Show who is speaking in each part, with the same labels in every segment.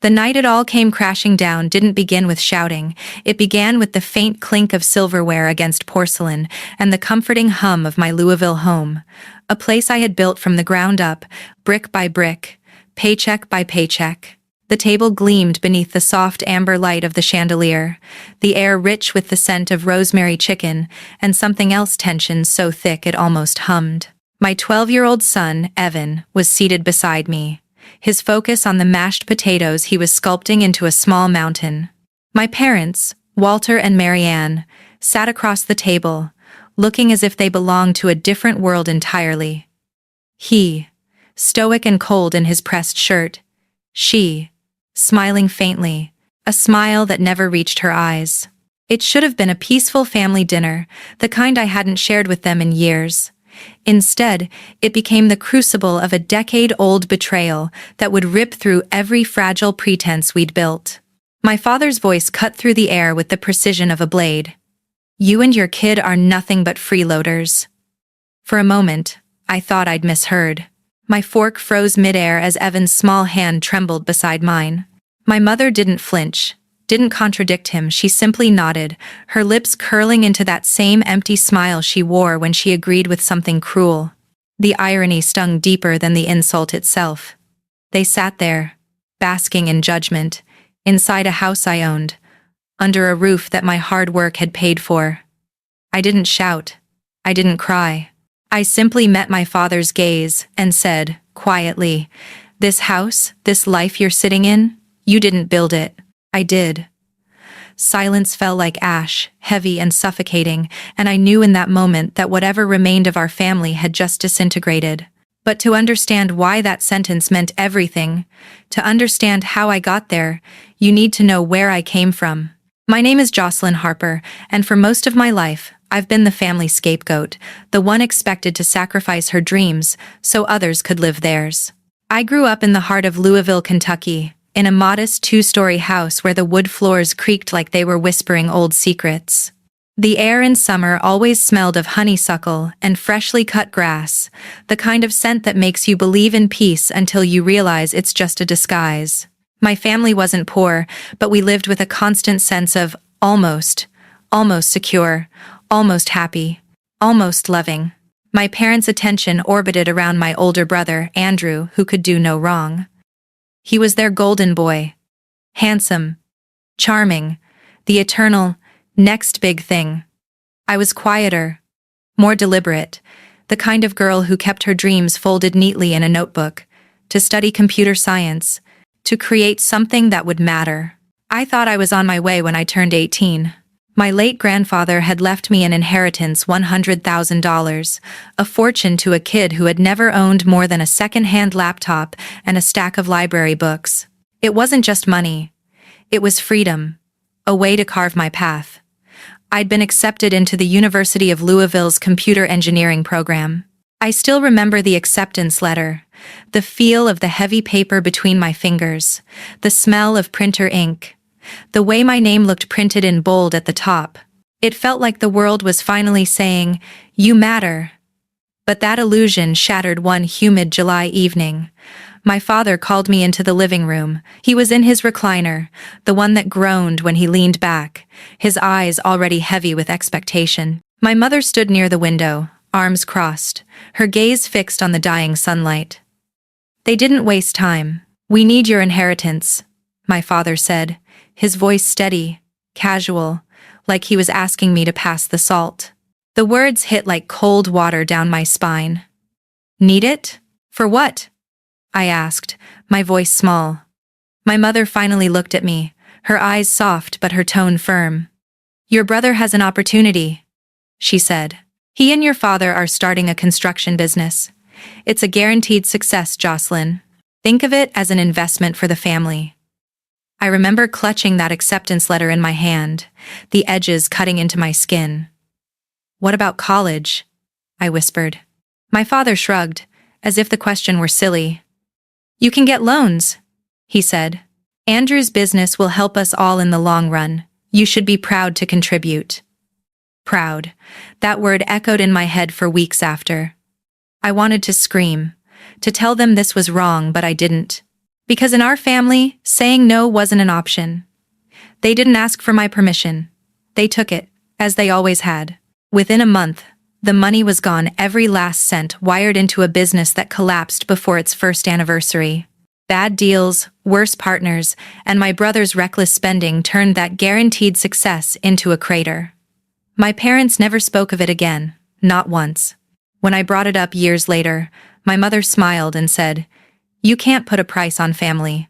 Speaker 1: The night it all came crashing down didn't begin with shouting. It began with the faint clink of silverware against porcelain and the comforting hum of my Louisville home, a place I had built from the ground up, brick by brick, paycheck by paycheck. The table gleamed beneath the soft amber light of the chandelier, the air rich with the scent of rosemary chicken and something else tension so thick it almost hummed. My 12-year-old son, Evan, was seated beside me, his focus on the mashed potatoes he was sculpting into a small mountain. My parents, Walter and Marianne, sat across the table, looking as if they belonged to a different world entirely. He, stoic and cold in his pressed shirt. She, smiling faintly, a smile that never reached her eyes. It should have been a peaceful family dinner, the kind I hadn't shared with them in years. Instead, it became the crucible of a decade-old betrayal that would rip through every fragile pretense we'd built. My father's voice cut through the air with the precision of a blade. "You and your kid are nothing but freeloaders." For a moment, I thought I'd misheard. My fork froze midair as Evan's small hand trembled beside mine. My mother didn't flinch, didn't contradict him. She simply nodded, her lips curling into that same empty smile she wore when she agreed with something cruel. The irony stung deeper than the insult itself. They sat there, basking in judgment, inside a house I owned, under a roof that my hard work had paid for. I didn't shout. I didn't cry. I simply met my father's gaze and said, quietly, "This house, this life you're sitting in, you didn't build it. I did." Silence fell like ash, heavy and suffocating, and I knew in that moment that whatever remained of our family had just disintegrated. But to understand why that sentence meant everything, to understand how I got there, you need to know where I came from. My name is Jocelyn Harper, and for most of my life, I've been the family scapegoat, the one expected to sacrifice her dreams so others could live theirs. I grew up in the heart of Louisville, Kentucky, in a modest 2-story house where the wood floors creaked like they were whispering old secrets. The air in summer always smelled of honeysuckle and freshly cut grass, the kind of scent that makes you believe in peace until you realize it's just a disguise. My family wasn't poor, but we lived with a constant sense of almost secure, almost happy, almost loving. My parents' attention orbited around my older brother, Andrew, who could do no wrong. He was their golden boy. Handsome, charming, the eternal, next big thing. I was quieter, more deliberate, the kind of girl who kept her dreams folded neatly in a notebook, to study computer science, to create something that would matter. I thought I was on my way when I turned 18. My late grandfather had left me an inheritance, $100,000, a fortune to a kid who had never owned more than a second-hand laptop and a stack of library books. It wasn't just money. It was freedom, a way to carve my path. I'd been accepted into the University of Louisville's computer engineering program. I still remember the acceptance letter, the feel of the heavy paper between my fingers, the smell of printer ink, the way my name looked printed in bold at the top. It felt like the world was finally saying, "You matter." But that illusion shattered one humid July evening. My father called me into the living room. He was in his recliner, the one that groaned when he leaned back, his eyes already heavy with expectation. My mother stood near the window, arms crossed, her gaze fixed on the dying sunlight. "They didn't waste time. We need your inheritance," my father said, his voice steady, casual, like he was asking me to pass the salt. The words hit like cold water down my spine. "Need it? For what?" I asked, my voice small. My mother finally looked at me, her eyes soft but her tone firm. "Your brother has an opportunity," she said. "He and your father are starting a construction business. It's a guaranteed success, Jocelyn. Think of it as an investment for the family." I remember clutching that acceptance letter in my hand, the edges cutting into my skin. "What about college?" I whispered. My father shrugged, as if the question were silly. "You can get loans," he said. "Andrew's business will help us all in the long run. You should be proud to contribute." Proud. That word echoed in my head for weeks after. I wanted to scream, to tell them this was wrong, but I didn't. Because in our family, saying no wasn't an option. They didn't ask for my permission. They took it, as they always had. Within a month, the money was gone, every last cent wired into a business that collapsed before its first anniversary. Bad deals, worse partners, and my brother's reckless spending turned that guaranteed success into a crater. My parents never spoke of it again, not once. When I brought it up years later, my mother smiled and said, "You can't put a price on family."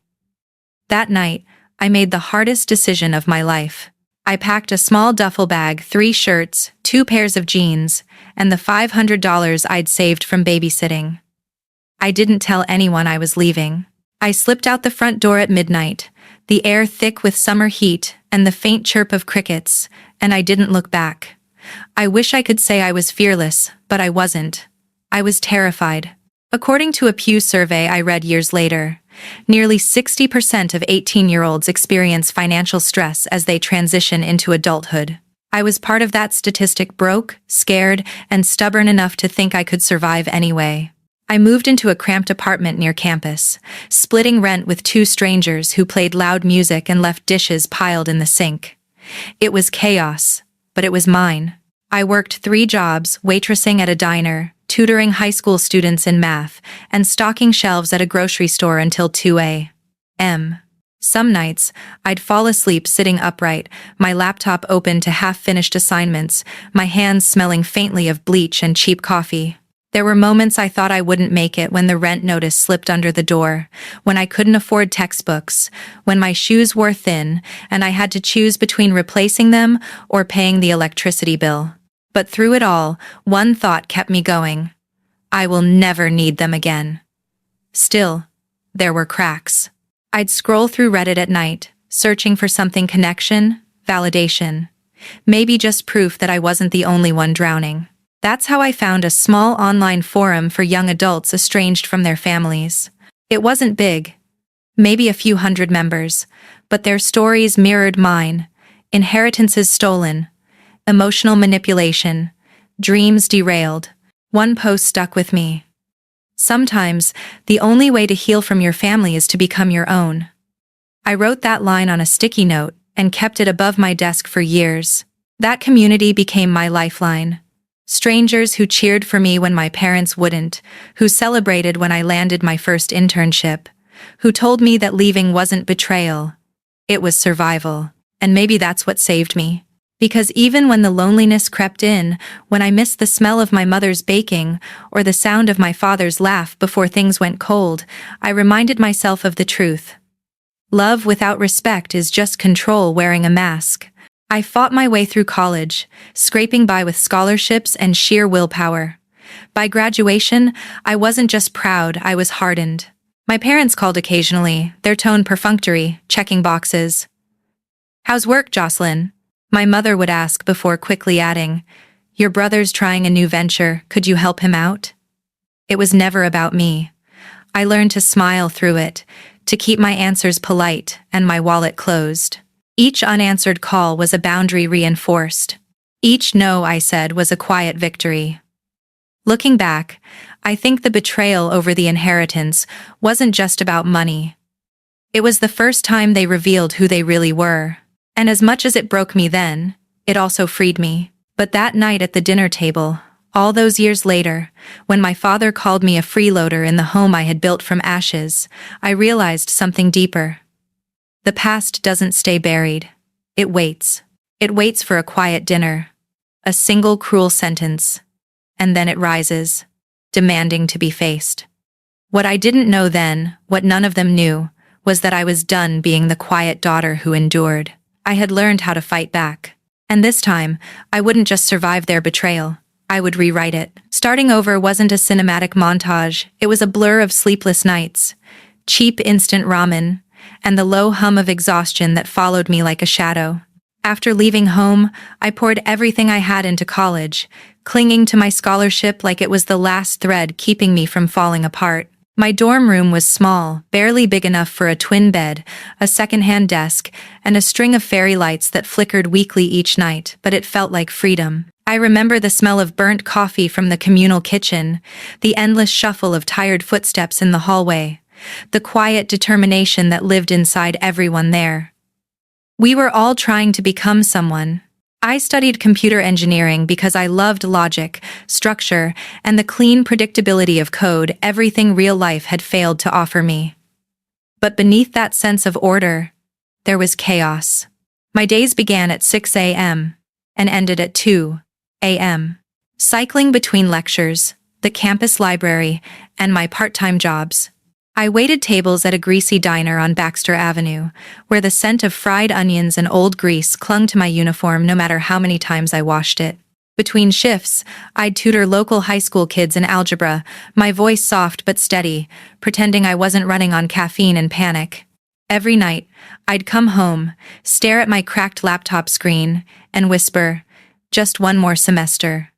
Speaker 1: That night, I made the hardest decision of my life. I packed a small duffel bag, 3 shirts, 2 pairs of jeans, and the $500 I'd saved from babysitting. I didn't tell anyone I was leaving. I slipped out the front door at midnight, the air thick with summer heat and the faint chirp of crickets, and I didn't look back. I wish I could say I was fearless, but I wasn't. I was terrified. According to a Pew survey I read years later, nearly 60% of 18-year-olds experience financial stress as they transition into adulthood. I was part of that statistic, broke, scared, and stubborn enough to think I could survive anyway. I moved into a cramped apartment near campus, splitting rent with 2 strangers who played loud music and left dishes piled in the sink. It was chaos, but it was mine. I worked 3 jobs, waitressing at a diner, tutoring high school students in math, and stocking shelves at a grocery store until 2 a.m. Some nights, I'd fall asleep sitting upright, my laptop open to half-finished assignments, my hands smelling faintly of bleach and cheap coffee. There were moments I thought I wouldn't make it, when the rent notice slipped under the door, when I couldn't afford textbooks, when my shoes wore thin, and I had to choose between replacing them or paying the electricity bill. But through it all, one thought kept me going. I will never need them again. Still, there were cracks. I'd scroll through Reddit at night, searching for something: connection, validation, maybe just proof that I wasn't the only one drowning. That's how I found a small online forum for young adults estranged from their families. It wasn't big, maybe a few hundred members, but their stories mirrored mine: inheritances stolen, emotional manipulation, dreams derailed. One post stuck with me. Sometimes, the only way to heal from your family is to become your own. I wrote that line on a sticky note and kept it above my desk for years. That community became my lifeline. Strangers who cheered for me when my parents wouldn't, who celebrated when I landed my first internship, who told me that leaving wasn't betrayal, it was survival. And maybe that's what saved me. Because even when the loneliness crept in, when I missed the smell of my mother's baking or the sound of my father's laugh before things went cold, I reminded myself of the truth. Love without respect is just control wearing a mask. I fought my way through college, scraping by with scholarships and sheer willpower. By graduation, I wasn't just proud, I was hardened. My parents called occasionally, their tone perfunctory, checking boxes. "How's work, Jocelyn?" My mother would ask before quickly adding, "Your brother's trying a new venture, could you help him out?" It was never about me. I learned to smile through it, to keep my answers polite and my wallet closed. Each unanswered call was a boundary reinforced. Each no I said was a quiet victory. Looking back, I think the betrayal over the inheritance wasn't just about money. It was the first time they revealed who they really were. And as much as it broke me then, it also freed me. But that night at the dinner table, all those years later, when my father called me a freeloader in the home I had built from ashes, I realized something deeper. The past doesn't stay buried. It waits. It waits for a quiet dinner, a single cruel sentence, and then it rises, demanding to be faced. What I didn't know then, what none of them knew, was that I was done being the quiet daughter who endured. I had learned how to fight back. And this time, I wouldn't just survive their betrayal, I would rewrite it. Starting over wasn't a cinematic montage, it was a blur of sleepless nights, cheap instant ramen, and the low hum of exhaustion that followed me like a shadow. After leaving home, I poured everything I had into college, clinging to my scholarship like it was the last thread keeping me from falling apart. My dorm room was small, barely big enough for a twin bed, a second-hand desk, and a string of fairy lights that flickered weakly each night, but it felt like freedom. I remember the smell of burnt coffee from the communal kitchen, the endless shuffle of tired footsteps in the hallway, the quiet determination that lived inside everyone there. We were all trying to become someone. I studied computer engineering because I loved logic, structure, and the clean predictability of code everything real life had failed to offer me. But beneath that sense of order, there was chaos. My days began at 6 a.m. and ended at 2 a.m. Cycling between lectures, the campus library, and my part-time jobs. I waited tables at a greasy diner on Baxter Avenue, where the scent of fried onions and old grease clung to my uniform no matter how many times I washed it. Between shifts, I'd tutor local high school kids in algebra, my voice soft but steady, pretending I wasn't running on caffeine and panic. Every night, I'd come home, stare at my cracked laptop screen, and whisper, "Just one more semester."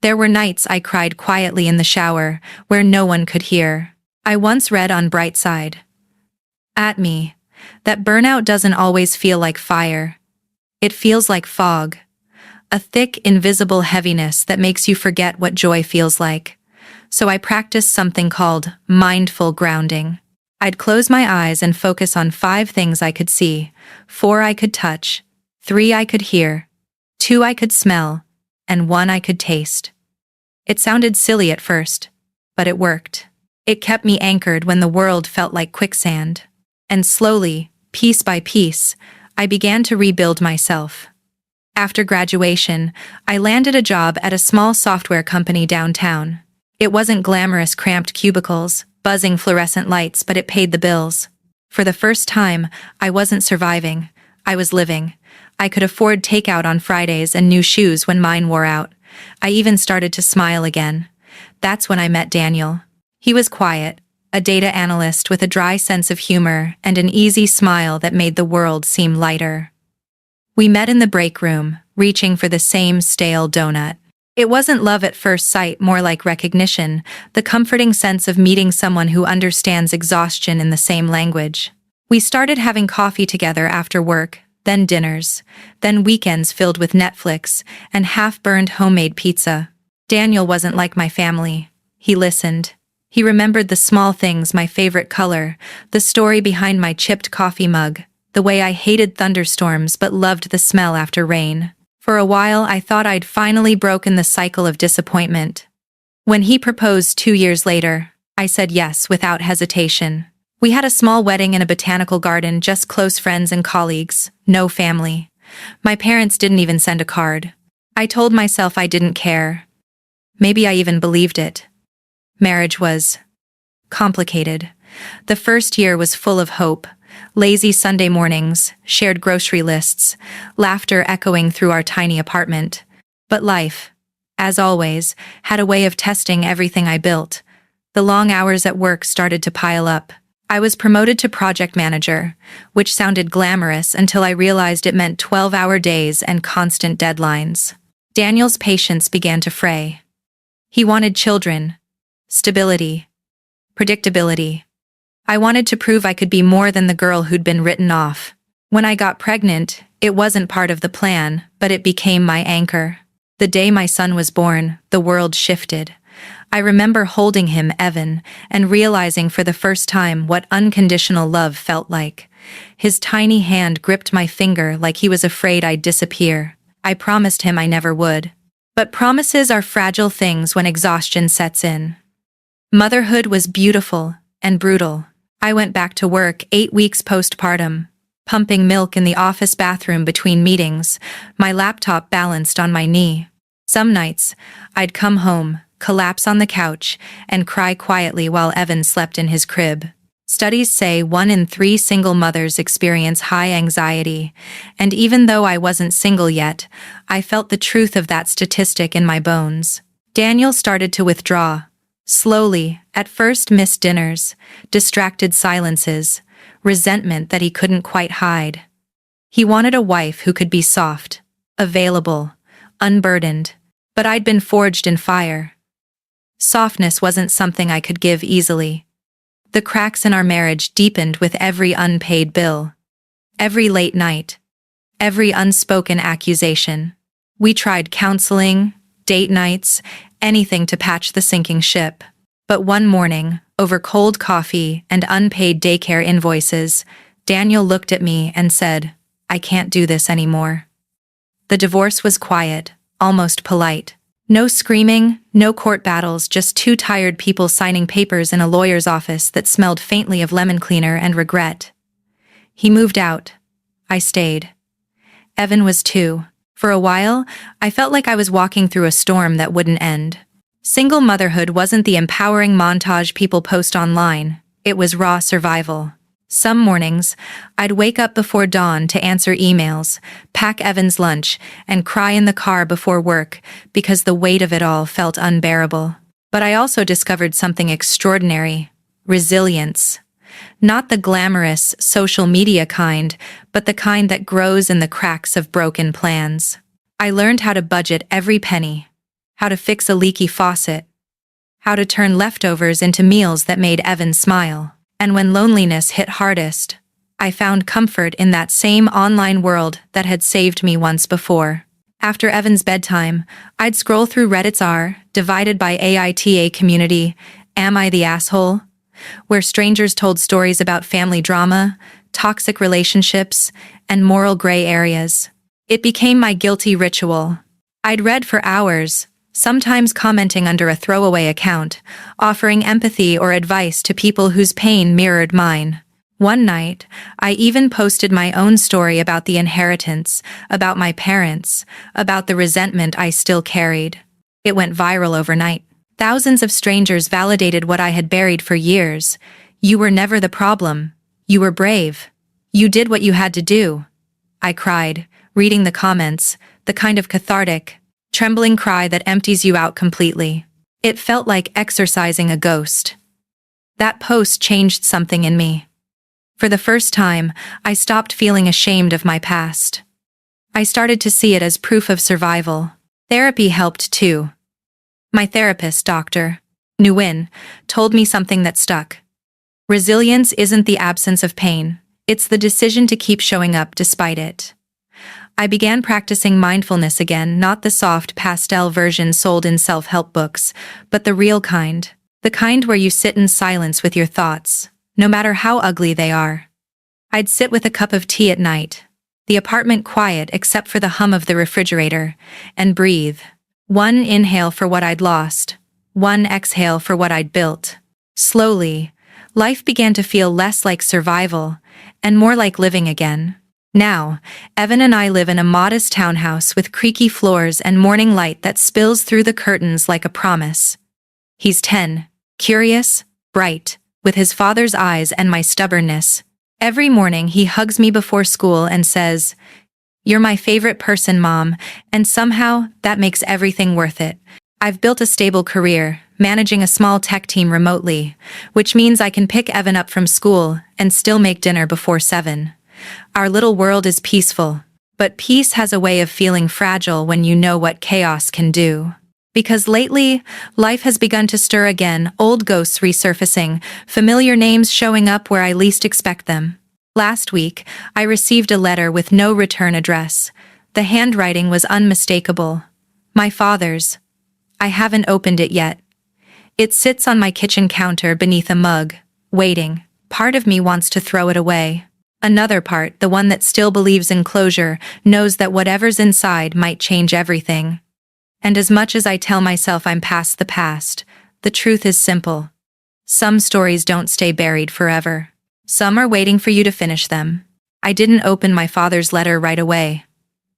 Speaker 1: There were nights I cried quietly in the shower, where no one could hear. I once read on Brightside at me that burnout doesn't always feel like fire. It feels like fog, a thick, invisible heaviness that makes you forget what joy feels like. So I practiced something called mindful grounding. I'd close my eyes and focus on 5 things I could see, 4 I could touch, 3 I could hear, 2 I could smell, and 1 I could taste. It sounded silly at first, but it worked. It kept me anchored when the world felt like quicksand. And slowly, piece by piece, I began to rebuild myself. After graduation, I landed a job at a small software company downtown. It wasn't glamorous cramped cubicles, buzzing fluorescent lights, but it paid the bills. For the first time, I wasn't surviving, I was living. I could afford takeout on Fridays and new shoes when mine wore out. I even started to smile again. That's when I met Daniel. He was quiet, a data analyst with a dry sense of humor and an easy smile that made the world seem lighter. We met in the break room, reaching for the same stale donut. It wasn't love at first sight, more like recognition, the comforting sense of meeting someone who understands exhaustion in the same language. We started having coffee together after work, then dinners, then weekends filled with Netflix and half-burned homemade pizza. Daniel wasn't like my family. He listened. He remembered the small things, my favorite color, the story behind my chipped coffee mug, the way I hated thunderstorms but loved the smell after rain. For a while, I thought I'd finally broken the cycle of disappointment. When he proposed 2 years later, I said yes without hesitation. We had a small wedding in a botanical garden, just close friends and colleagues, no family. My parents didn't even send a card. I told myself I didn't care. Maybe I even believed it. Marriage was complicated. The first year was full of hope. Lazy Sunday mornings, shared grocery lists, laughter echoing through our tiny apartment. But life, as always, had a way of testing everything I built. The long hours at work started to pile up. I was promoted to project manager, which sounded glamorous until I realized it meant 12-hour days and constant deadlines. Daniel's patience began to fray. He wanted children, stability, predictability. I wanted to prove I could be more than the girl who'd been written off. When I got pregnant, it wasn't part of the plan, but it became my anchor. The day my son was born, the world shifted. I remember holding him, Evan, and realizing for the first time what unconditional love felt like. His tiny hand gripped my finger like he was afraid I'd disappear. I promised him I never would. But promises are fragile things when exhaustion sets in. Motherhood was beautiful and brutal. I went back to work 8 weeks postpartum, pumping milk in the office bathroom between meetings, my laptop balanced on my knee. Some nights, I'd come home, collapse on the couch, and cry quietly while Evan slept in his crib. Studies say 1 in 3 single mothers experience high anxiety, and even though I wasn't single yet, I felt the truth of that statistic in my bones. Daniel started to withdraw. Slowly, at first missed dinners, distracted silences, resentment that he couldn't quite hide. He wanted a wife who could be soft, available, unburdened, but I'd been forged in fire. Softness wasn't something I could give easily. The cracks in our marriage deepened with every unpaid bill, every late night, every unspoken accusation. We tried counseling, date nights, anything to patch the sinking ship. But one morning, over cold coffee and unpaid daycare invoices, Daniel looked at me and said, "I can't do this anymore." The divorce was quiet, almost polite. No screaming, no court battles, just two tired people signing papers in a lawyer's office that smelled faintly of lemon cleaner and regret. He moved out. I stayed. Evan was too. For a while, I felt like I was walking through a storm that wouldn't end. Single motherhood wasn't the empowering montage people post online. It was raw survival. Some mornings, I'd wake up before dawn to answer emails, pack Evan's lunch, and cry in the car before work because the weight of it all felt unbearable. But I also discovered something extraordinary: resilience. Not the glamorous, social media kind, but the kind that grows in the cracks of broken plans. I learned how to budget every penny, how to fix a leaky faucet, how to turn leftovers into meals that made Evan smile. And when loneliness hit hardest, I found comfort in that same online world that had saved me once before. After Evan's bedtime, I'd scroll through Reddit's divided by AITA community, Am I the Asshole?, where strangers told stories about family drama, toxic relationships, and moral gray areas. It became my guilty ritual. I'd read for hours, sometimes commenting under a throwaway account, offering empathy or advice to people whose pain mirrored mine. One night, I even posted my own story about the inheritance, about my parents, about the resentment I still carried. It went viral overnight. Thousands of strangers validated what I had buried for years. "You were never the problem. You were brave. You did what you had to do." I cried, reading the comments, the kind of cathartic, trembling cry that empties you out completely. It felt like exorcising a ghost. That post changed something in me. For the first time, I stopped feeling ashamed of my past. I started to see it as proof of survival. Therapy helped too. My therapist, Dr. Nguyen, told me something that stuck. Resilience isn't the absence of pain, it's the decision to keep showing up despite it. I began practicing mindfulness again, not the soft pastel version sold in self-help books, but the real kind. The kind where you sit in silence with your thoughts, no matter how ugly they are. I'd sit with a cup of tea at night, the apartment quiet except for the hum of the refrigerator, and breathe. One inhale for what I'd lost, one exhale for what I'd built. Slowly, life began to feel less like survival, and more like living again. Now, Evan and I live in a modest townhouse with creaky floors and morning light that spills through the curtains like a promise. He's 10, curious, bright, with his father's eyes and my stubbornness. Every morning he hugs me before school and says, "You're my favorite person, Mom," and somehow that makes everything worth it. I've built a stable career, managing a small tech team remotely, which means I can pick Evan up from school and still make dinner before 7. Our little world is peaceful, but peace has a way of feeling fragile when you know what chaos can do. Because lately, life has begun to stir again, old ghosts resurfacing, familiar names showing up where I least expect them. Last week, I received a letter with no return address. The handwriting was unmistakable. My father's. I haven't opened it yet. It sits on my kitchen counter beneath a mug, waiting. Part of me wants to throw it away. Another part, the one that still believes in closure, knows that whatever's inside might change everything. And as much as I tell myself I'm past the past, the truth is simple. Some stories don't stay buried forever. Some are waiting for you to finish them. I didn't open my father's letter right away.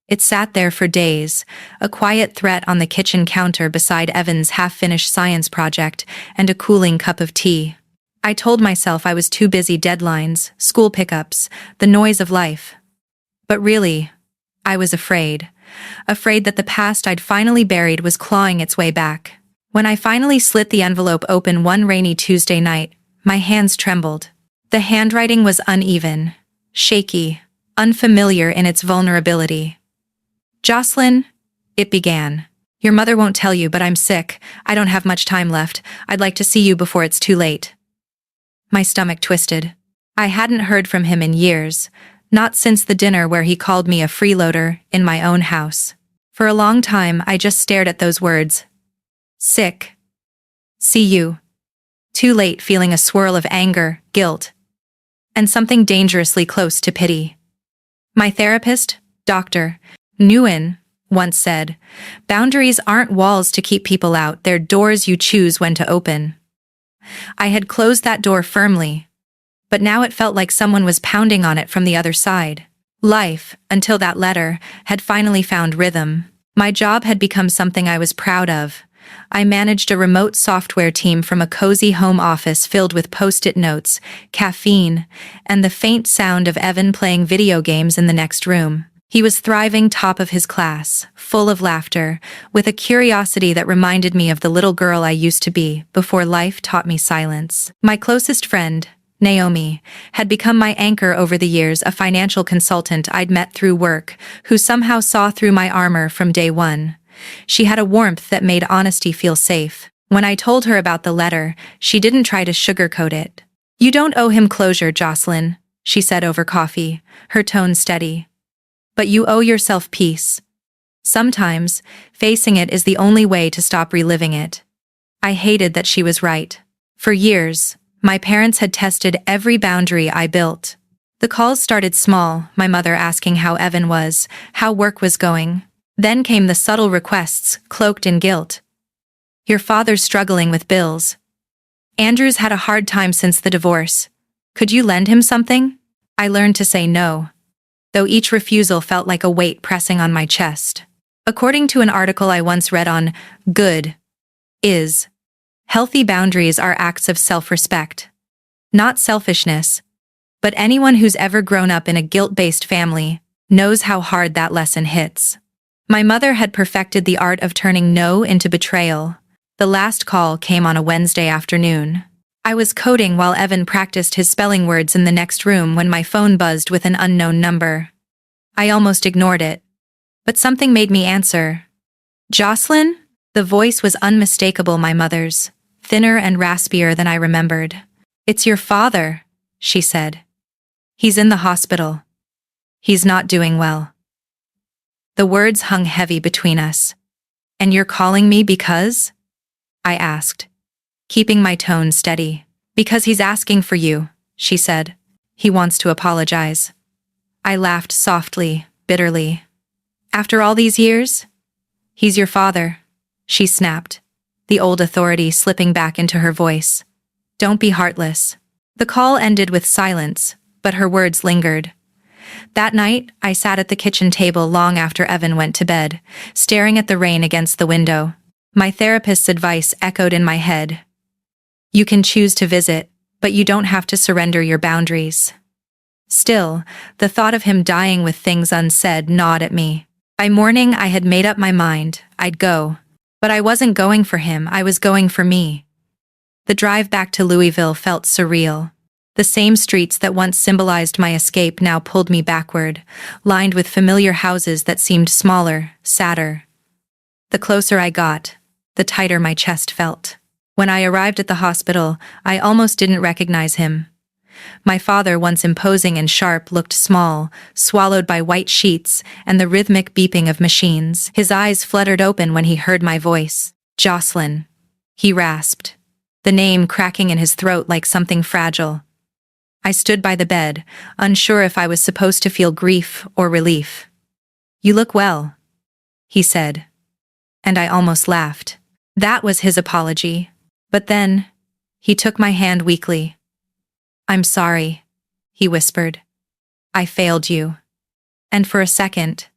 Speaker 1: It sat there for days, a quiet threat on the kitchen counter beside Evan's half-finished science project and a cooling cup of tea. I told myself I was too busy: deadlines, school pickups, the noise of life. But really, I was afraid. Afraid that the past I'd finally buried was clawing its way back. When I finally slit the envelope open one rainy Tuesday night, my hands trembled. The handwriting was uneven, shaky, unfamiliar in its vulnerability. "Jocelyn," it began. "Your mother won't tell you, but I'm sick. I don't have much time left. I'd like to see you before it's too late." My stomach twisted. I hadn't heard from him in years, not since the dinner where he called me a freeloader in my own house. For a long time, I just stared at those words. Sick. See you. too late feeling a swirl of anger, guilt, and something dangerously close to pity. My therapist, Dr. Nguyen, once said, "Boundaries aren't walls to keep people out, they're doors you choose when to open." I had closed that door firmly, but now it felt like someone was pounding on it from the other side. Life, until that letter, had finally found rhythm. My job had become something I was proud of. I managed a remote software team from a cozy home office filled with post-it notes, caffeine, and the faint sound of Evan playing video games in the next room. He was thriving top of his class, full of laughter, with a curiosity that reminded me of the little girl I used to be before life taught me silence. My closest friend, Naomi, had become my anchor over the years, a financial consultant I'd met through work, who somehow saw through my armor from day one. She had a warmth that made honesty feel safe. When I told her about the letter, she didn't try to sugarcoat it. "You don't owe him closure, Jocelyn," she said over coffee, her tone steady. "But you owe yourself peace. Sometimes, facing it is the only way to stop reliving it." I hated that she was right. For years, my parents had tested every boundary I built. The calls started small, my mother asking how Evan was, how work was going. Then came the subtle requests, cloaked in guilt. "Your father's struggling with bills. Andrew's had a hard time since the divorce. Could you lend him something?" I learned to say no, though each refusal felt like a weight pressing on my chest. According to an article I once read on Good is, healthy boundaries are acts of self-respect. Not selfishness, but anyone who's ever grown up in a guilt-based family knows how hard that lesson hits. My mother had perfected the art of turning no into betrayal. The last call came on a Wednesday afternoon. I was coding while Evan practiced his spelling words in the next room when my phone buzzed with an unknown number. I almost ignored it, but something made me answer. "Jocelyn?" The voice was unmistakable, my mother's, thinner and raspier than I remembered. "It's your father," she said. "He's in the hospital. He's not doing well." The words hung heavy between us. "And you're calling me because?" I asked, keeping my tone steady. "Because he's asking for you," she said. "He wants to apologize." I laughed softly, bitterly. "After all these years?" "He's your father," she snapped, the old authority slipping back into her voice. "Don't be heartless." The call ended with silence, but her words lingered. That night, I sat at the kitchen table long after Evan went to bed, staring at the rain against the window. My therapist's advice echoed in my head. "You can choose to visit, but you don't have to surrender your boundaries." Still, the thought of him dying with things unsaid gnawed at me. By morning, I had made up my mind. I'd go. But I wasn't going for him, I was going for me. The drive back to Louisville felt surreal. The same streets that once symbolized my escape now pulled me backward, lined with familiar houses that seemed smaller, sadder. The closer I got, the tighter my chest felt. When I arrived at the hospital, I almost didn't recognize him. My father, once imposing and sharp, looked small, swallowed by white sheets and the rhythmic beeping of machines. His eyes fluttered open when he heard my voice. "Jocelyn," he rasped, the name cracking in his throat like something fragile. I stood by the bed, unsure if I was supposed to feel grief or relief. "You look well," he said, and I almost laughed. That was his apology. But then, he took my hand weakly. "I'm sorry," he whispered. "I failed you." And for a second,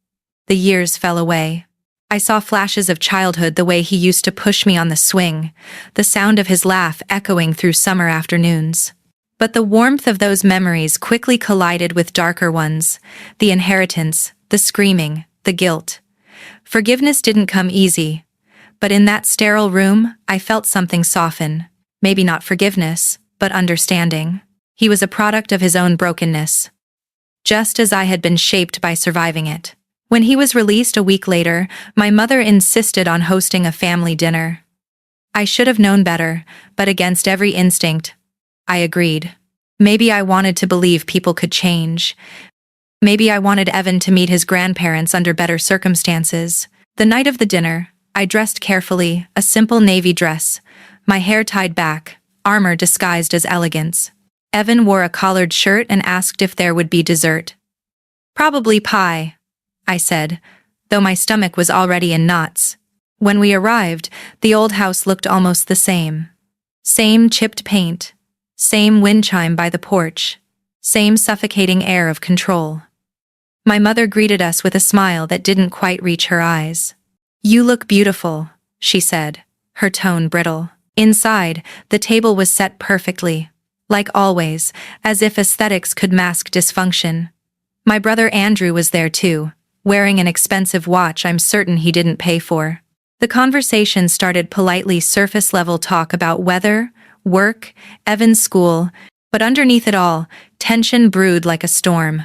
Speaker 1: the years fell away. I saw flashes of childhood, the way he used to push me on the swing, the sound of his laugh echoing through summer afternoons. But the warmth of those memories quickly collided with darker ones, the inheritance, the screaming, the guilt. Forgiveness didn't come easy, but in that sterile room, I felt something soften. Maybe not forgiveness, but understanding. He was a product of his own brokenness, just as I had been shaped by surviving it. When he was released a week later, my mother insisted on hosting a family dinner. I should have known better, but against every instinct, I agreed. Maybe I wanted to believe people could change. Maybe I wanted Evan to meet his grandparents under better circumstances. The night of the dinner, I dressed carefully, a simple navy dress, my hair tied back, armor disguised as elegance. Evan wore a collared shirt and asked if there would be dessert. Probably pie, I said, though my stomach was already in knots. When we arrived, the old house looked almost the same. Same chipped paint, same wind chime by the porch, same suffocating air of control. My mother greeted us with a smile that didn't quite reach her eyes. "You look beautiful," she said, her tone brittle. Inside, the table was set perfectly, like always, as if aesthetics could mask dysfunction. My brother Andrew was there too, wearing an expensive watch I'm certain he didn't pay for. The conversation started politely surface-level talk about weather, work, Evan's school, but underneath it all, tension brewed like a storm.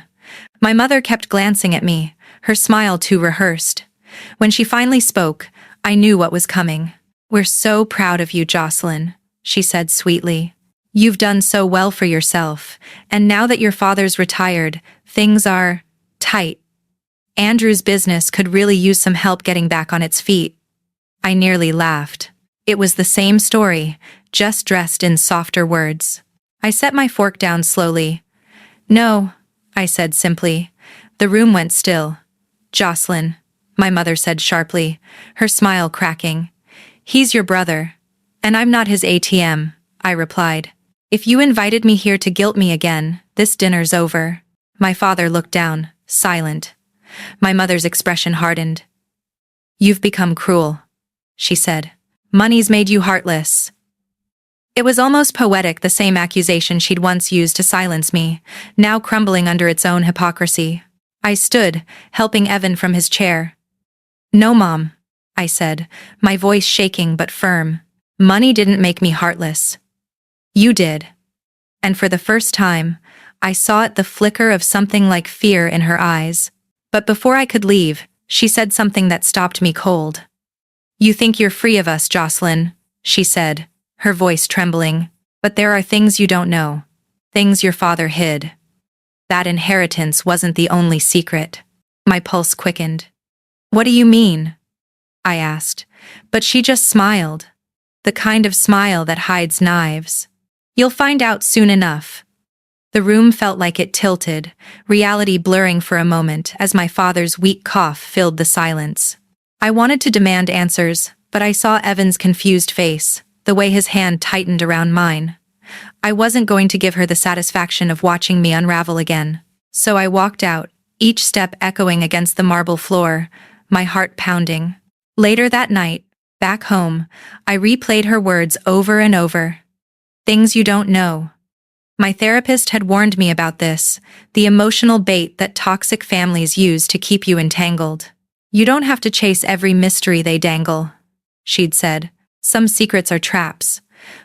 Speaker 1: My mother kept glancing at me, her smile too rehearsed. When she finally spoke, I knew what was coming. "We're so proud of you, Jocelyn," she said sweetly. "You've done so well for yourself, and now that your father's retired, things are tight. Andrew's business could really use some help getting back on its feet." I nearly laughed. It was the same story, just dressed in softer words. I set my fork down slowly. "No," I said simply. The room went still. "Jocelyn," my mother said sharply, her smile cracking. "He's your brother. And I'm not his ATM," I replied. "If you invited me here to guilt me again, this dinner's over." My father looked down, silent. My mother's expression hardened. "You've become cruel," she said. "Money's made you heartless." It was almost poetic, the same accusation she'd once used to silence me, now crumbling under its own hypocrisy. I stood, helping Evan from his chair. "No, Mom," I said, my voice shaking but firm. "Money didn't make me heartless. You did." And for the first time, I saw the flicker of something like fear in her eyes. But before I could leave, she said something that stopped me cold. "You think you're free of us, Jocelyn," she said, her voice trembling. "But there are things you don't know. Things your father hid. That inheritance wasn't the only secret." My pulse quickened. "What do you mean?" I asked, but she just smiled. The kind of smile that hides knives. "You'll find out soon enough." The room felt like it tilted, reality blurring for a moment as my father's weak cough filled the silence. I wanted to demand answers, but I saw Evan's confused face, the way his hand tightened around mine. I wasn't going to give her the satisfaction of watching me unravel again. So I walked out, each step echoing against the marble floor, my heart pounding. Later that night, back home, I replayed her words over and over. "Things you don't know." My therapist had warned me about this, the emotional bait that toxic families use to keep you entangled. "You don't have to chase every mystery they dangle," she'd said. "Some secrets are traps."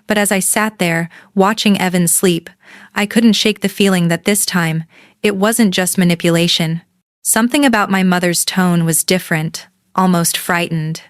Speaker 1: But as I sat there, watching Evan sleep, I couldn't shake the feeling that this time, it wasn't just manipulation. Something about my mother's tone was different, almost frightened.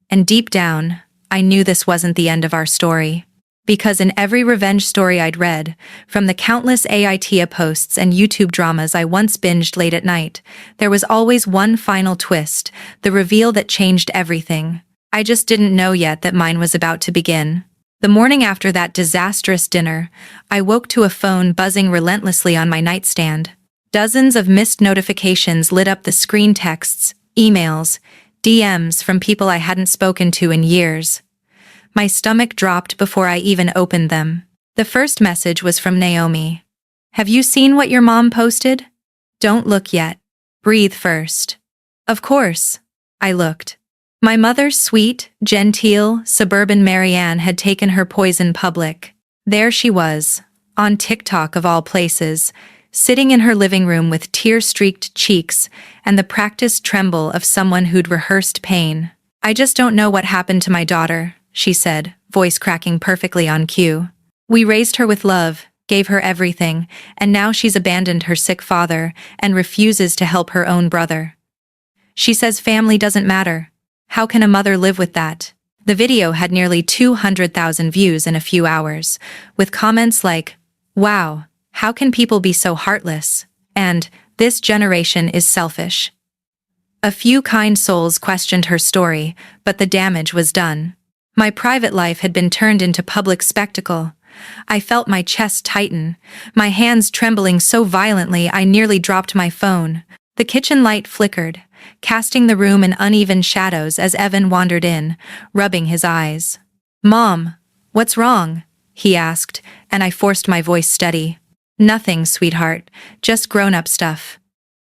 Speaker 1: And deep down, I knew this wasn't the end of our story. Because in every revenge story I'd read, from the countless AITA posts and YouTube dramas I once binged late at night, there was always one final twist, the reveal that changed everything. I just didn't know yet that mine was about to begin. The morning after that disastrous dinner, I woke to a phone buzzing relentlessly on my nightstand. Dozens of missed notifications lit up the screen, texts, emails, DMs from people I hadn't spoken to in years. My stomach dropped before I even opened them. The first message was from Naomi. "Have you seen what your mom posted? Don't look yet. Breathe first." Of course. I looked. My mother's sweet, genteel, suburban Marianne had taken her poison public. There she was, on TikTok of all places, sitting in her living room with tear-streaked cheeks and the practiced tremble of someone who'd rehearsed pain. "I just don't know what happened to my daughter," she said, voice cracking perfectly on cue. "We raised her with love, gave her everything, and now she's abandoned her sick father and refuses to help her own brother. She says family doesn't matter. How can a mother live with that?" The video had nearly 200,000 views in a few hours, with comments like, "Wow, how can people be so heartless?" and "This generation is selfish." A few kind souls questioned her story, but the damage was done. My private life had been turned into public spectacle. I felt my chest tighten, my hands trembling so violently I nearly dropped my phone. The kitchen light flickered, casting the room in uneven shadows as Evan wandered in, rubbing his eyes. "Mom, what's wrong?" he asked, and I forced my voice steady. "Nothing, sweetheart, just grown-up stuff."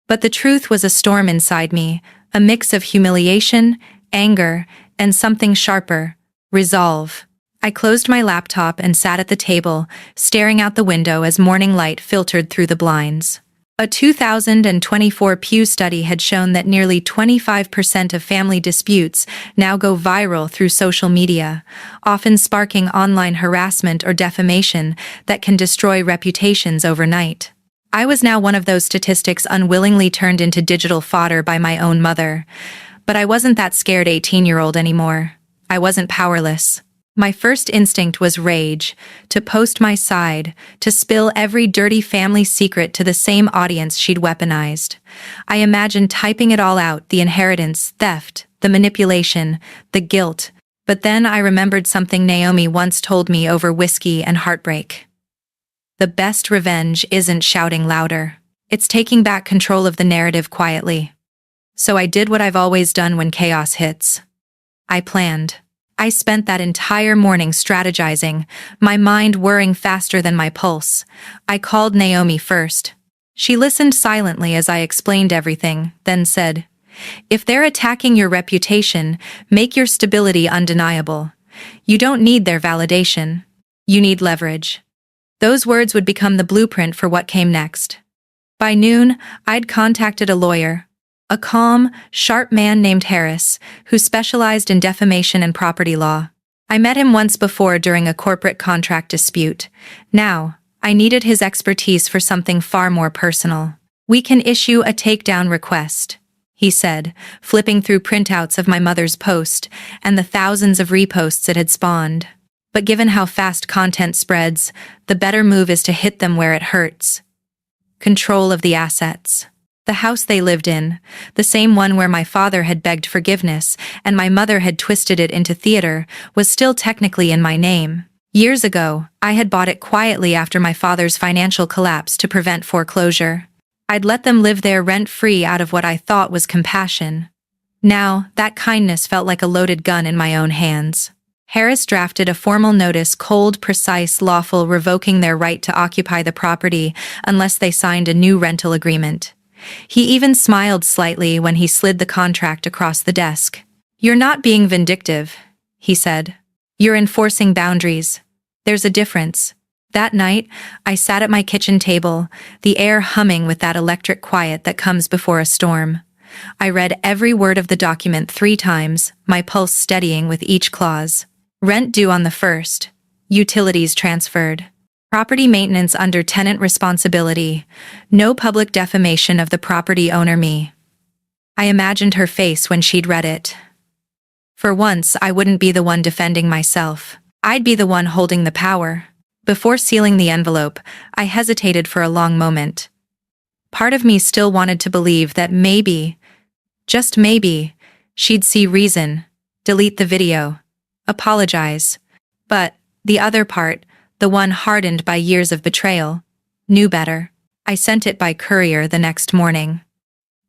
Speaker 1: But the truth was a storm inside me, a mix of humiliation, anger, and something sharper: resolve. I closed my laptop and sat at the table, staring out the window as morning light filtered through the blinds. A 2024 Pew study had shown that nearly 25% of family disputes now go viral through social media, often sparking online harassment or defamation that can destroy reputations overnight. I was now one of those statistics unwillingly turned into digital fodder by my own mother. But I wasn't that scared 18-year-old anymore. I wasn't powerless. My first instinct was rage, to post my side, to spill every dirty family secret to the same audience she'd weaponized. I imagined typing it all out: the inheritance, theft, the manipulation, the guilt. But then I remembered something Naomi once told me over whiskey and heartbreak. The best revenge isn't shouting louder. It's taking back control of the narrative quietly. So I did what I've always done when chaos hits. I planned. I spent that entire morning strategizing, my mind whirring faster than my pulse. I called Naomi first. She listened silently as I explained everything, then said, "If they're attacking your reputation, make your stability undeniable. You don't need their validation. You need leverage." Those words would become the blueprint for what came next. By noon, I'd contacted a lawyer. A calm, sharp man named Harris, who specialized in defamation and property law. I met him once before during a corporate contract dispute. Now, I needed his expertise for something far more personal. "We can issue a takedown request," he said, flipping through printouts of my mother's post and the thousands of reposts it had spawned. "But given how fast content spreads, the better move is to hit them where it hurts. Control of the assets. The house they lived in, the same one where my father had begged forgiveness and my mother had twisted it into theater, was still technically in my name. Years ago, I had bought it quietly after my father's financial collapse to prevent foreclosure. I'd let them live there rent-free out of what I thought was compassion. Now, that kindness felt like a loaded gun in my own hands. Harris drafted a formal notice, cold, precise, lawful, revoking their right to occupy the property unless they signed a new rental agreement. He even smiled slightly when he slid the contract across the desk. "You're not being vindictive," he said. "You're enforcing boundaries. There's a difference." That night, I sat at my kitchen table, the air humming with that electric quiet that comes before a storm. I read every word of the document 3 times, my pulse steadying with each clause. Rent due on the 1st. Utilities transferred. Property maintenance under tenant responsibility. No public defamation of the property owner me. I imagined her face when she'd read it. For once, I wouldn't be the one defending myself. I'd be the one holding the power. Before sealing the envelope, I hesitated for a long moment. Part of me still wanted to believe that maybe, just maybe, she'd see reason, delete the video, apologize. But the other part, the one hardened by years of betrayal, knew better. I sent it by courier the next morning.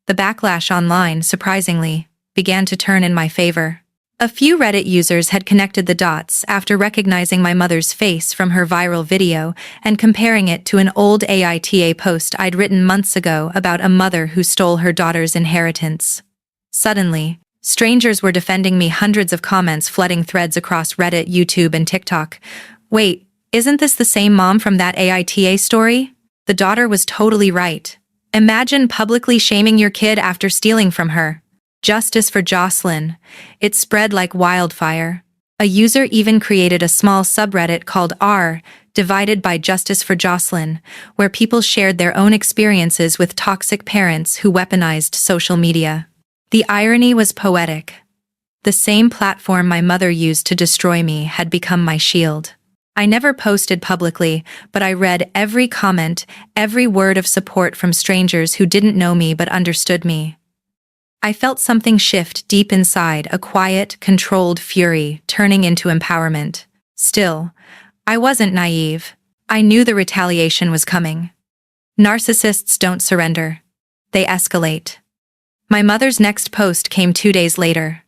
Speaker 1: The backlash online, surprisingly, began to turn in my favor. A few Reddit users had connected the dots after recognizing my mother's face from her viral video and comparing it to an old AITA post I'd written months ago about a mother who stole her daughter's inheritance. Suddenly, strangers were defending me, hundreds of comments flooding threads across Reddit, YouTube, and TikTok. "Wait, isn't this the same mom from that AITA story? The daughter was totally right. Imagine publicly shaming your kid after stealing from her. Justice for Jocelyn." It spread like wildfire. A user even created a small subreddit called r divided by Justice for Jocelyn, where people shared their own experiences with toxic parents who weaponized social media. The irony was poetic. The same platform my mother used to destroy me had become my shield. I never posted publicly, but I read every comment, every word of support from strangers who didn't know me but understood me. I felt something shift deep inside, a quiet, controlled fury turning into empowerment. Still, I wasn't naive. I knew the retaliation was coming. Narcissists don't surrender. They escalate. My mother's next post came 2 days later.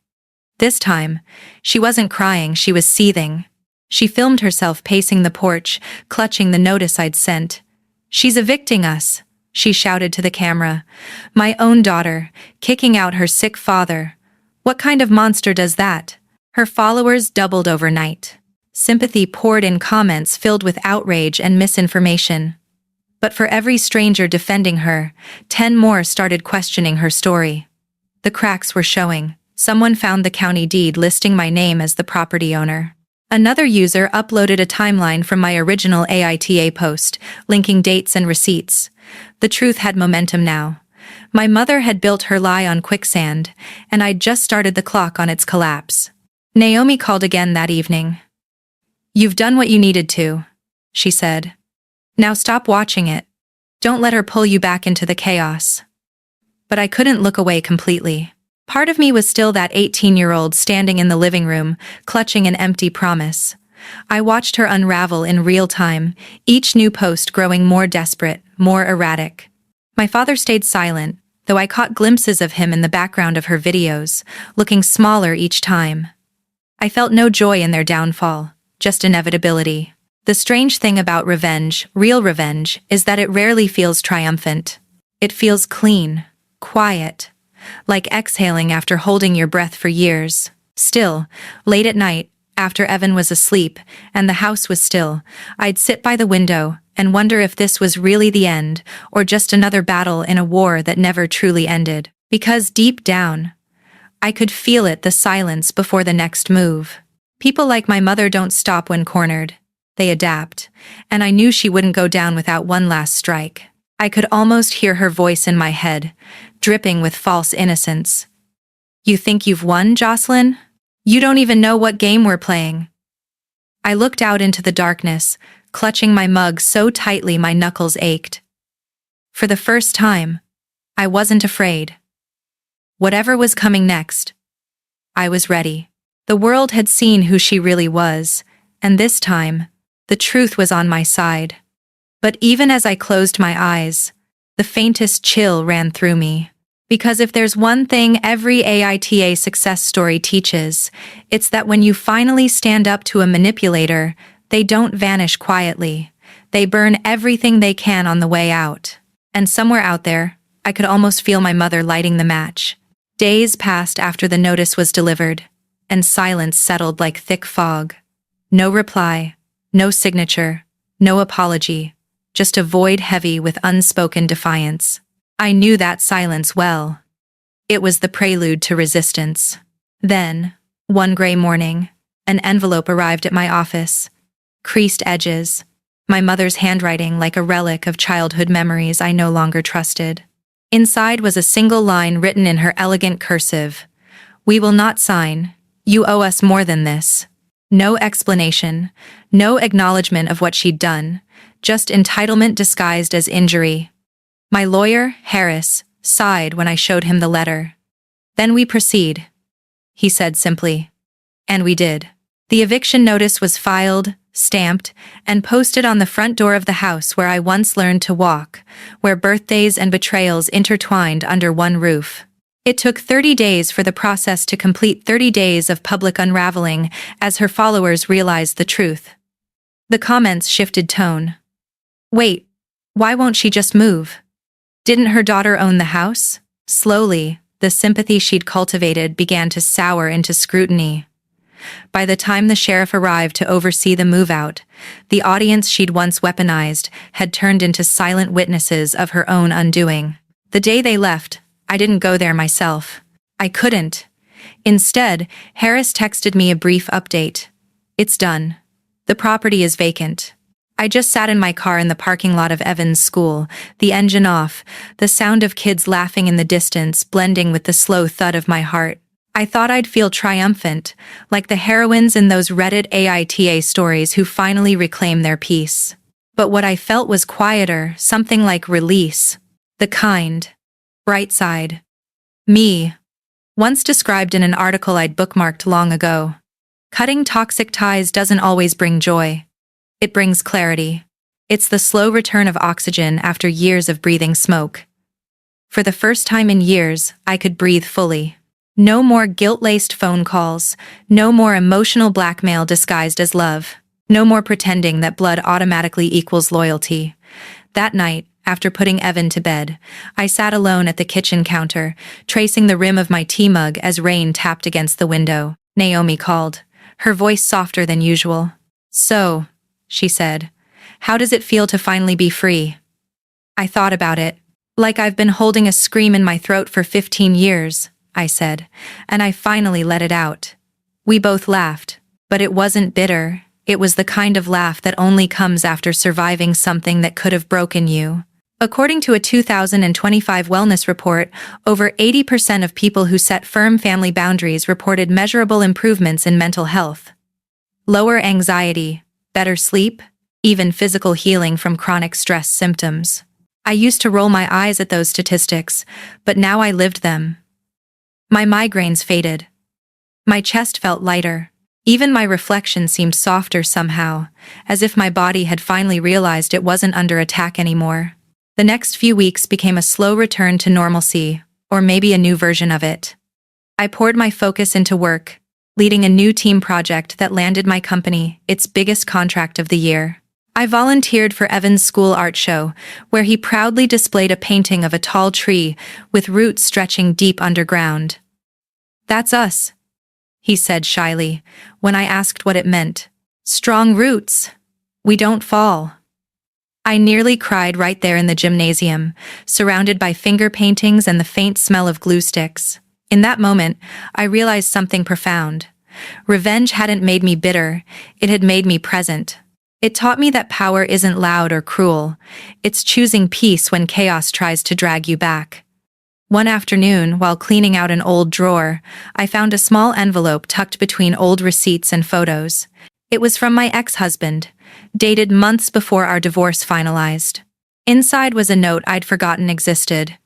Speaker 1: This time, she wasn't crying, she was seething. She filmed herself pacing the porch, clutching the notice I'd sent. "She's evicting us," she shouted to the camera. "My own daughter, kicking out her sick father. What kind of monster does that?" Her followers doubled overnight. Sympathy poured in, comments filled with outrage and misinformation. But for every stranger defending her, 10 more started questioning her story. The cracks were showing. Someone found the county deed listing my name as the property owner. Another user uploaded a timeline from my original AITA post, linking dates and receipts. The truth had momentum now. My mother had built her lie on quicksand, and I'd just started the clock on its collapse. Naomi called again that evening. "You've done what you needed to," she said. "Now stop watching it. Don't let her pull you back into the chaos." But I couldn't look away completely. Part of me was still that 18-year-old standing in the living room, clutching an empty promise. I watched her unravel in real time, each new post growing more desperate, more erratic. My father stayed silent, though I caught glimpses of him in the background of her videos, looking smaller each time. I felt no joy in their downfall, just inevitability. The strange thing about revenge, real revenge, is that it rarely feels triumphant. It feels clean, quiet, like exhaling after holding your breath for years. Still, late at night, after Evan was asleep and the house was still, I'd sit by the window and wonder if this was really the end, or just another battle in a war that never truly ended. Because deep down, I could feel it, the silence before the next move. People like my mother don't stop when cornered. They adapt, and I knew she wouldn't go down without one last strike. I could almost hear her voice in my head, dripping with false innocence. "You think you've won, Jocelyn? You don't even know what game we're playing." I looked out into the darkness, clutching my mug so tightly my knuckles ached. For the first time, I wasn't afraid. Whatever was coming next, I was ready. The world had seen who she really was, and this time, the truth was on my side. But even as I closed my eyes, the faintest chill ran through me. Because if there's one thing every AITA success story teaches, it's that when you finally stand up to a manipulator, they don't vanish quietly. They burn everything they can on the way out. And somewhere out there, I could almost feel my mother lighting the match. Days passed after the notice was delivered, and silence settled like thick fog. No reply, no signature, no apology. Just a void heavy with unspoken defiance. I knew that silence well. It was the prelude to resistance. Then, one gray morning, an envelope arrived at my office. Creased edges, my mother's handwriting like a relic of childhood memories I no longer trusted. Inside was a single line written in her elegant cursive. "We will not sign. You owe us more than this." No explanation, no acknowledgement of what she'd done, just entitlement disguised as injury. My lawyer, Harris, sighed when I showed him the letter. "Then we proceed," he said simply. And we did. The eviction notice was filed, stamped, and posted on the front door of the house where I once learned to walk, where birthdays and betrayals intertwined under one roof. It took 30 days for the process to complete, 30 days of public unraveling as her followers realized the truth. The comments shifted tone. "Wait, why won't she just move? Didn't her daughter own the house?" Slowly, the sympathy she'd cultivated began to sour into scrutiny. By the time the sheriff arrived to oversee the move-out, the audience she'd once weaponized had turned into silent witnesses of her own undoing. The day they left, I didn't go there myself. I couldn't. Instead, Harris texted me a brief update. "It's done. The property is vacant." I just sat in my car in the parking lot of Evan's school, the engine off, the sound of kids laughing in the distance blending with the slow thud of my heart. I thought I'd feel triumphant, like the heroines in those Reddit AITA stories who finally reclaim their peace. But what I felt was quieter, something like release. The kind, bright side. Me, once described in an article I'd bookmarked long ago. Cutting toxic ties doesn't always bring joy. It brings clarity. It's the slow return of oxygen after years of breathing smoke. For the first time in years, I could breathe fully. No more guilt-laced phone calls, no more emotional blackmail disguised as love, no more pretending that blood automatically equals loyalty. That night, after putting Evan to bed, I sat alone at the kitchen counter, tracing the rim of my tea mug as rain tapped against the window. Naomi called, her voice softer than usual. "So," she said, "how does it feel to finally be free?" I thought about it. "Like I've been holding a scream in my throat for 15 years, I said, and I finally let it out. We both laughed, but it wasn't bitter. It was the kind of laugh that only comes after surviving something that could have broken you. According to a 2025 wellness report, over 80% of people who set firm family boundaries reported measurable improvements in mental health. Lower anxiety, better sleep, even physical healing from chronic stress symptoms. I used to roll my eyes at those statistics, but now I lived them. My migraines faded. My chest felt lighter. Even my reflection seemed softer somehow, as if my body had finally realized it wasn't under attack anymore. The next few weeks became a slow return to normalcy, or maybe a new version of it. I poured my focus into work, leading a new team project that landed my company its biggest contract of the year. I volunteered for Evan's school art show, where he proudly displayed a painting of a tall tree with roots stretching deep underground. "That's us," he said shyly, when I asked what it meant. "Strong roots. We don't fall." I nearly cried right there in the gymnasium, surrounded by finger paintings and the faint smell of glue sticks. In that moment, I realized something profound. Revenge hadn't made me bitter, it had made me present. It taught me that power isn't loud or cruel. It's choosing peace when chaos tries to drag you back. One afternoon, while cleaning out an old drawer, I found a small envelope tucked between old receipts and photos. It was from my ex-husband, dated months before our divorce finalized. Inside was a note I'd forgotten existed.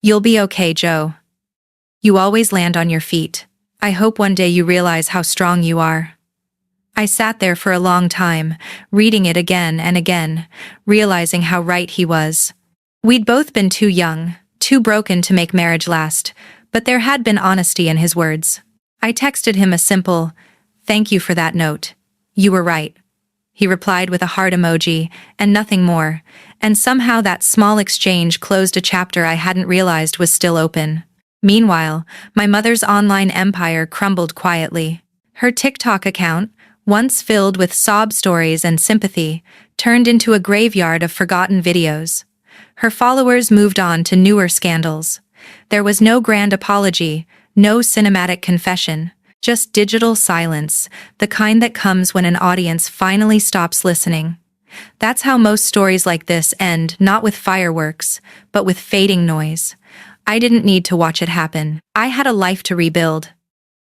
Speaker 1: "You'll be okay, Joe. You always land on your feet. I hope one day you realize how strong you are." I sat there for a long time, reading it again and again, realizing how right he was. We'd both been too young, too broken to make marriage last, but there had been honesty in his words. I texted him a simple, "Thank you for that note. You were right." He replied with a heart emoji, and nothing more, and somehow that small exchange closed a chapter I hadn't realized was still open. Meanwhile, my mother's online empire crumbled quietly. Her TikTok account, once filled with sob stories and sympathy, turned into a graveyard of forgotten videos. Her followers moved on to newer scandals. There was no grand apology, no cinematic confession, just digital silence, the kind that comes when an audience finally stops listening. That's how most stories like this end, not with fireworks, but with fading noise. I didn't need to watch it happen. I had a life to rebuild.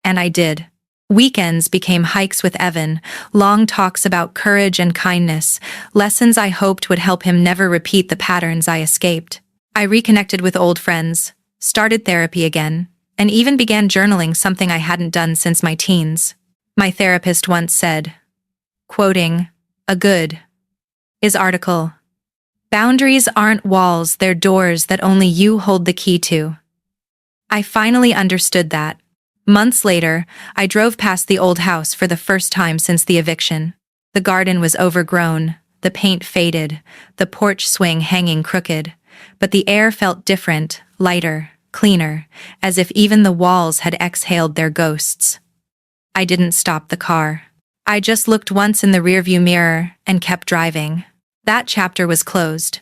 Speaker 1: And I did. Weekends became hikes with Evan, long talks about courage and kindness, lessons I hoped would help him never repeat the patterns I escaped. I reconnected with old friends, started therapy again, and even began journaling, something I hadn't done since my teens. My therapist once said, quoting a good is article, "Boundaries aren't walls, they're doors that only you hold the key to." I finally understood that. Months later, I drove past the old house for the first time since the eviction. The garden was overgrown, the paint faded, the porch swing hanging crooked, but the air felt different, lighter, cleaner, as if even the walls had exhaled their ghosts. I didn't stop the car. I just looked once in the rearview mirror and kept driving. That chapter was closed.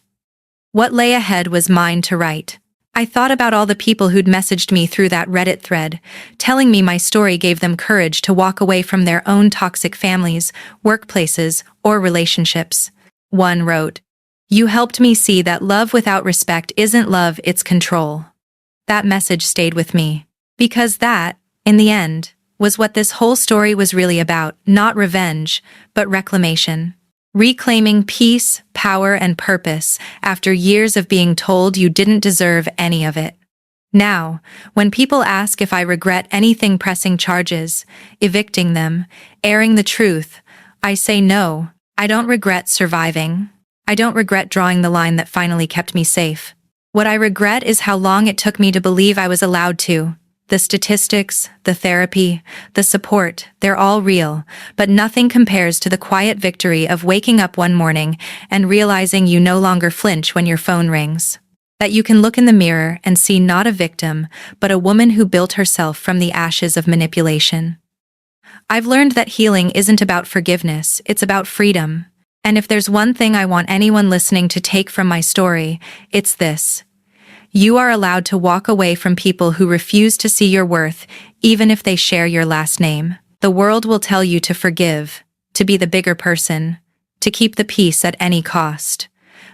Speaker 1: What lay ahead was mine to write. I thought about all the people who'd messaged me through that Reddit thread, telling me my story gave them courage to walk away from their own toxic families, workplaces, or relationships. One wrote, "You helped me see that love without respect isn't love, it's control." That message stayed with me. Because that, in the end, was what this whole story was really about, not revenge, but reclamation. Reclaiming peace, power, and purpose after years of being told you didn't deserve any of it. Now, when people ask if I regret anything, pressing charges, evicting them, airing the truth, I say no. I don't regret surviving. I don't regret drawing the line that finally kept me safe. What I regret is how long it took me to believe I was allowed to. The statistics, the therapy, the support, they're all real, but nothing compares to the quiet victory of waking up one morning and realizing you no longer flinch when your phone rings. That you can look in the mirror and see not a victim, but a woman who built herself from the ashes of manipulation. I've learned that healing isn't about forgiveness, it's about freedom. And if there's one thing I want anyone listening to take from my story, it's this. You are allowed to walk away from people who refuse to see your worth, even if they share your last name. The world will tell you to forgive, to be the bigger person, to keep the peace at any cost.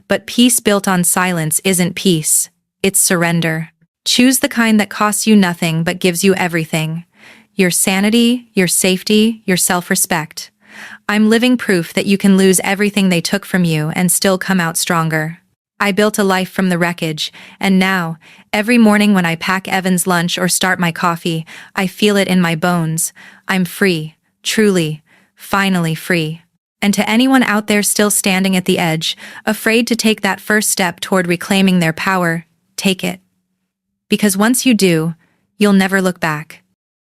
Speaker 1: But peace built on silence isn't peace, it's surrender. Choose the kind that costs you nothing but gives you everything. Your sanity, your safety, your self-respect. I'm living proof that you can lose everything they took from you and still come out stronger. I built a life from the wreckage, and now, every morning when I pack Evan's lunch or start my coffee, I feel it in my bones. I'm free, truly, finally free. And to anyone out there still standing at the edge, afraid to take that first step toward reclaiming their power, take it. Because once you do, you'll never look back.